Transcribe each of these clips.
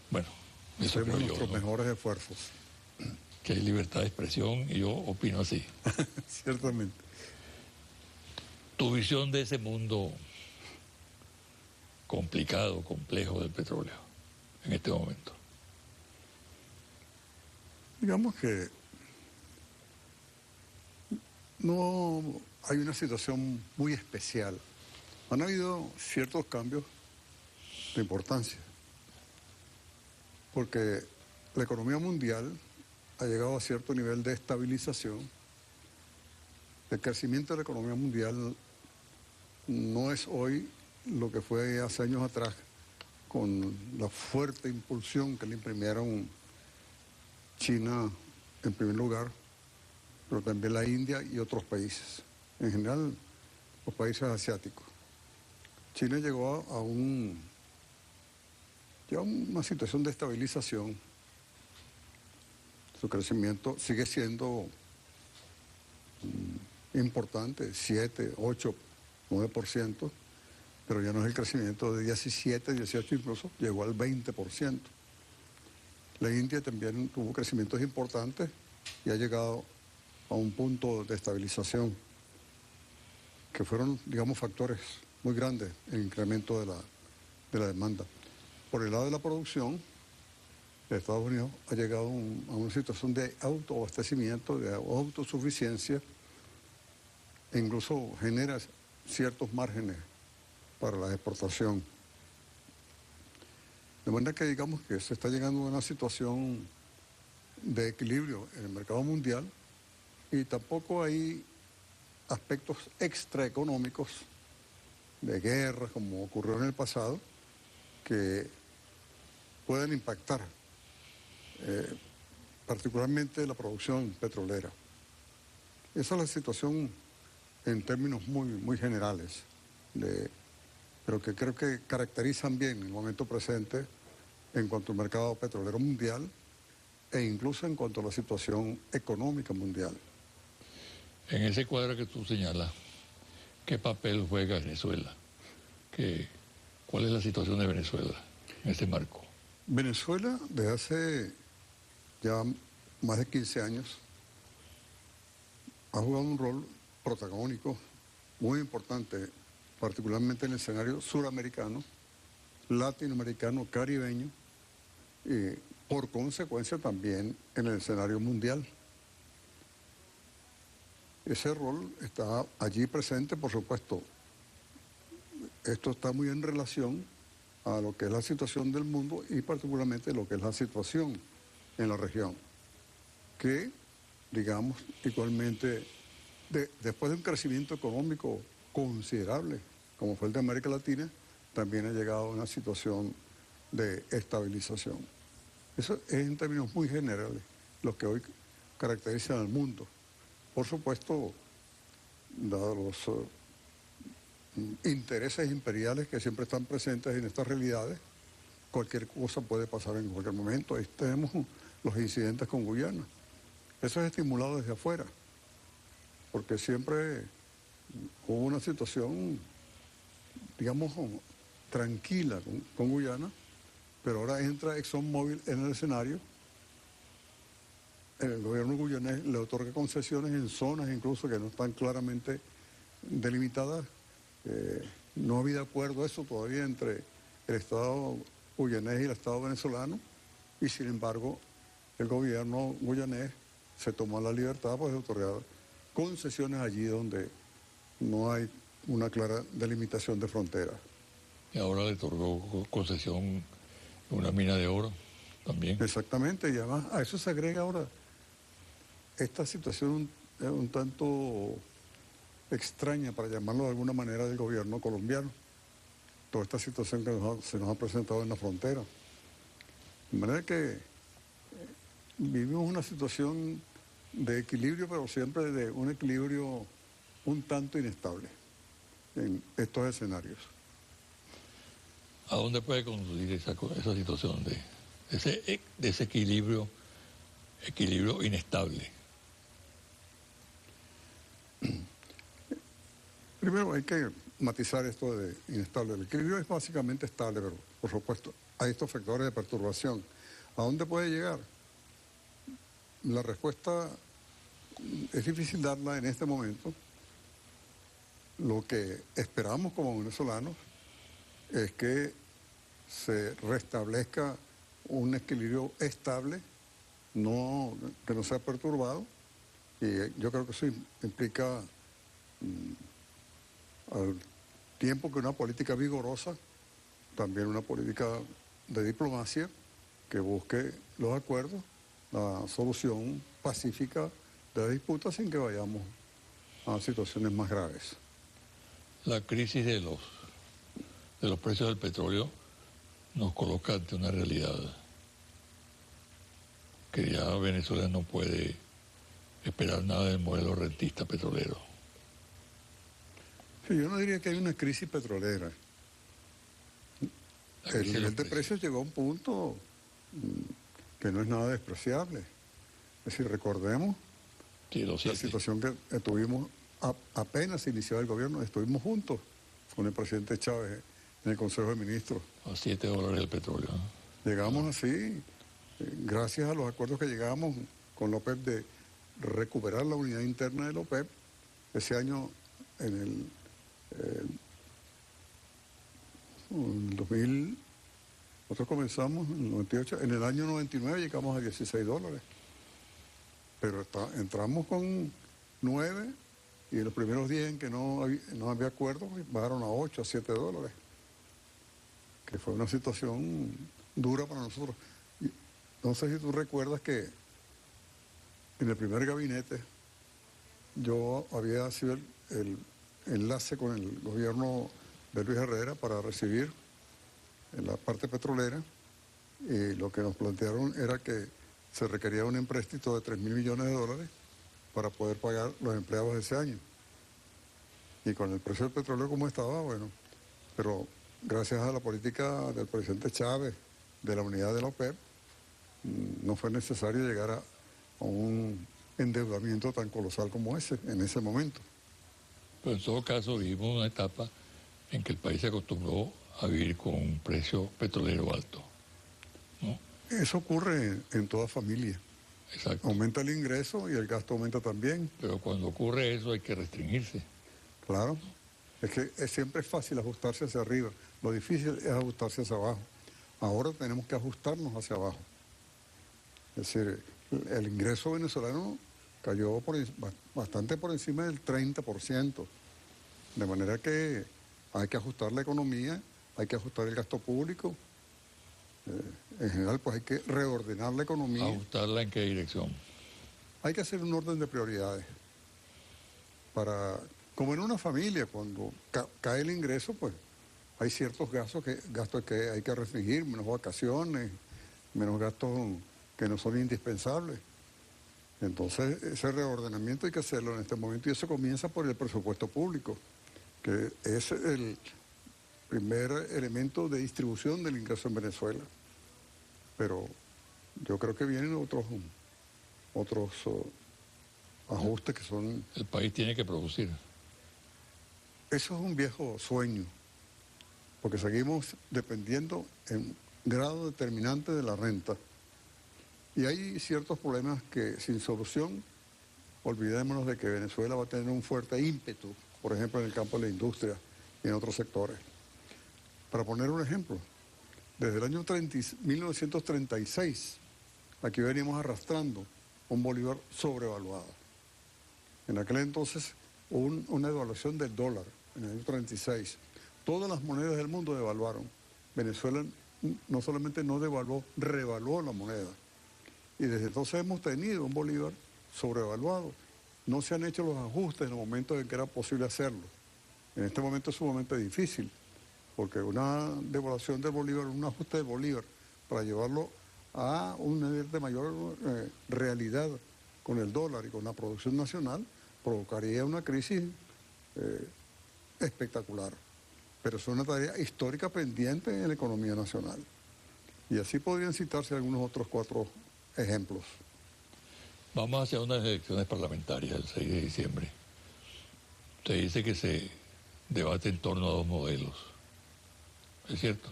Bueno, eso Hacemos creo nuestros yo, ¿no? mejores esfuerzos, Que hay libertad de expresión y yo opino así. ciertamente. Tu visión de ese mundo complicado, complejo del petróleo en este momento. Digamos que no hay una situación muy especial. Han habido ciertos cambios de importancia, porque la economía mundial ha llegado a cierto nivel de estabilización. El crecimiento de la economía mundial no es hoy lo que fue hace años atrás, con la fuerte impulsión que le imprimieron China en primer lugar, pero también la India y otros países, en general los países asiáticos. China llegó a una situación de estabilización. Su crecimiento sigue siendo importante, 7, 8, 9%, pero ya no es el crecimiento de 17, 18, incluso llegó al 20%. La India también tuvo crecimientos importantes y ha llegado a un punto de estabilización, que fueron, digamos, factores muy grandes en el incremento de la demanda. Por el lado de la producción, Estados Unidos ha llegado a una situación de autoabastecimiento, de autosuficiencia, e incluso genera ciertos márgenes para la exportación. De manera que digamos que se está llegando a una situación de equilibrio en el mercado mundial y tampoco hay aspectos extraeconómicos de guerra, como ocurrió en el pasado, que puedan impactar particularmente la producción petrolera. Esa es la situación en términos muy generales, pero que creo que caracterizan bien el momento presente en cuanto al mercado petrolero mundial e incluso en cuanto a la situación económica mundial. En ese cuadro que tú señalas, ¿qué papel juega Venezuela? ¿Cuál es la situación de Venezuela en ese marco? Venezuela, desde hace ya más de 15 años, ha jugado un rol protagónico muy importante, particularmente en el escenario suramericano, latinoamericano, caribeño, y por consecuencia también en el escenario mundial. Ese rol está allí presente, por supuesto. Esto está muy en relación a lo que es la situación del mundo y particularmente lo que es la situación en la región, que, digamos, igualmente, después de un crecimiento económico considerable, como fue el de América Latina, también ha llegado a una situación de estabilización. Eso es en términos muy generales lo que hoy caracterizan al mundo. Por supuesto, dados los intereses imperiales que siempre están presentes en estas realidades, cualquier cosa puede pasar en cualquier momento. Ahí tenemos los incidentes con Guyana. Eso es estimulado desde afuera, porque siempre hubo una situación, digamos, tranquila con Guyana, pero ahora entra ExxonMobil en el escenario. El gobierno guyanés le otorga concesiones en zonas incluso que no están claramente delimitadas. No había acuerdo eso todavía entre el Estado guyanés y el Estado venezolano, y sin embargo el gobierno guyanés se tomó la libertad, pues, de otorgar concesiones allí donde no hay una clara delimitación de fronteras. Y ahora le otorgó concesión una mina de oro también. Exactamente, y además a eso se agrega ahora esta situación un tanto extraña, para llamarlo de alguna manera, del gobierno colombiano. Toda esta situación que se nos ha presentado en la frontera. De manera que vivimos una situación de equilibrio, pero siempre de un equilibrio un tanto inestable en estos escenarios. ¿A dónde puede conducir esa situación de ese equilibrio inestable? Primero hay que matizar esto de inestable. El equilibrio es básicamente estable, pero por supuesto a estos factores de perturbación. ¿A dónde puede llegar? La respuesta es difícil darla en este momento. Lo que esperamos como venezolanos es que se restablezca un equilibrio estable, que no sea perturbado, y yo creo que eso implica al tiempo que una política vigorosa, también una política de diplomacia que busque los acuerdos, la solución pacífica de la disputa sin que vayamos a situaciones más graves. La crisis de los precios del petróleo nos coloca ante una realidad que ya Venezuela no puede esperar nada del modelo rentista petrolero. Sí, yo no diría que hay una crisis petrolera. El nivel de precios llegó a un punto que no es nada despreciable. Es decir, recordemos la situación que tuvimos apenas iniciado el gobierno, estuvimos juntos con el presidente Chávez en el Consejo de Ministros. A $7 el petróleo. Llegamos así, gracias a los acuerdos que llegamos con la OPEP de recuperar la unidad interna de la OPEP. Ese año, en el 2000, nosotros comenzamos en el 98, en el año 99 llegamos a $16. Pero entramos con 9 y en los primeros días en que no había acuerdo, bajaron a 8, a $7, que fue una situación dura para nosotros. Y no sé si tú recuerdas que en el primer gabinete yo había sido el enlace con el gobierno de Luis Herrera para recibir en la parte petrolera, y lo que nos plantearon era que se requería un empréstito de $3.000 millones para poder pagar los empleados de ese año. Y con el precio del petróleo como estaba, bueno, pero gracias a la política del presidente Chávez, de la unidad de la OPEP, no fue necesario llegar a un endeudamiento tan colosal como ese, en ese momento. Pero en todo caso vivimos una etapa en que el país se acostumbró a vivir con un precio petrolero alto, ¿no? Eso ocurre en toda familia. Exacto. Aumenta el ingreso y el gasto aumenta también. Pero cuando ocurre eso hay que restringirse. Claro. Es que siempre es fácil ajustarse hacia arriba. Lo difícil es ajustarse hacia abajo. Ahora tenemos que ajustarnos hacia abajo. Es decir, el ingreso venezolano cayó bastante por encima del 30%. De manera que hay que ajustar la economía, hay que ajustar el gasto público. En general, pues hay que reordenar la economía. ¿Ajustarla en qué dirección? Hay que hacer un orden de prioridades. Como en una familia, cuando cae el ingreso, pues hay ciertos gastos que hay que restringir, menos vacaciones, menos gastos que no son indispensables. Entonces, ese reordenamiento hay que hacerlo en este momento, y eso comienza por el presupuesto público, que es el primer elemento de distribución del ingreso en Venezuela. Pero yo creo que vienen otros ajustes que son... El país tiene que producir. Eso es un viejo sueño, porque seguimos dependiendo en grado determinante de la renta. Y hay ciertos problemas que sin solución, olvidémonos de que Venezuela va a tener un fuerte ímpetu, por ejemplo, en el campo de la industria y en otros sectores. Para poner un ejemplo, desde el año 1936, aquí venimos arrastrando un bolívar sobrevaluado. En aquel entonces hubo una devaluación del dólar, en el año 36. Todas las monedas del mundo devaluaron. Venezuela no solamente no devaluó, revaluó la moneda. Y desde entonces hemos tenido un bolívar sobrevaluado. No se han hecho los ajustes en el momento en que era posible hacerlo. En este momento es sumamente difícil, porque una devaluación del bolívar, un ajuste del bolívar, para llevarlo a un nivel de mayor realidad con el dólar y con la producción nacional, provocaría una crisis espectacular. Pero es una tarea histórica pendiente en la economía nacional. Y así podrían citarse algunos otros 4 ejemplos. Vamos hacia unas elecciones parlamentarias el 6 de diciembre. Usted dice que se debate en torno a 2 modelos. ¿Es cierto?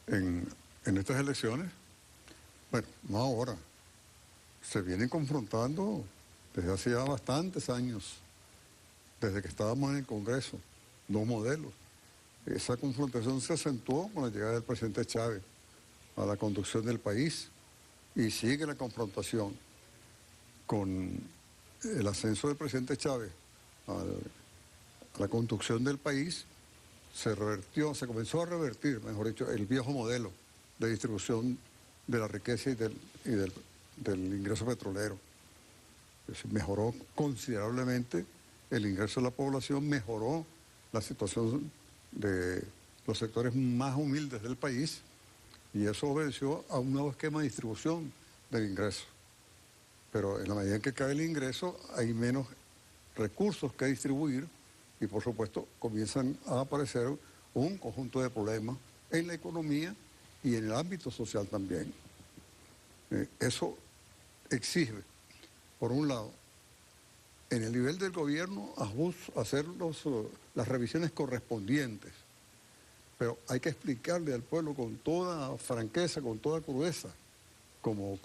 en estas elecciones, bueno, no ahora, se vienen confrontando desde hace ya bastantes años, desde que estábamos en el Congreso, dos modelos. Esa confrontación se acentuó con la llegada del presidente Chávez a la conducción del país y sigue la confrontación con el ascenso del presidente Chávez a la conducción del país. Se comenzó a revertir, mejor dicho, el viejo modelo de distribución de la riqueza y del ingreso petrolero. Mejoró considerablemente el ingreso de la población, mejoró la situación de los sectores más humildes del país y eso obedeció a un nuevo esquema de distribución del ingreso. Pero en la medida en que cae el ingreso hay menos recursos que distribuir y por supuesto comienzan a aparecer un conjunto de problemas en la economía y en el ámbito social también. Eso exige, por un lado, en el nivel del gobierno, hacer las revisiones correspondientes, pero hay que explicarle al pueblo con toda franqueza, con toda crudeza, como ocurre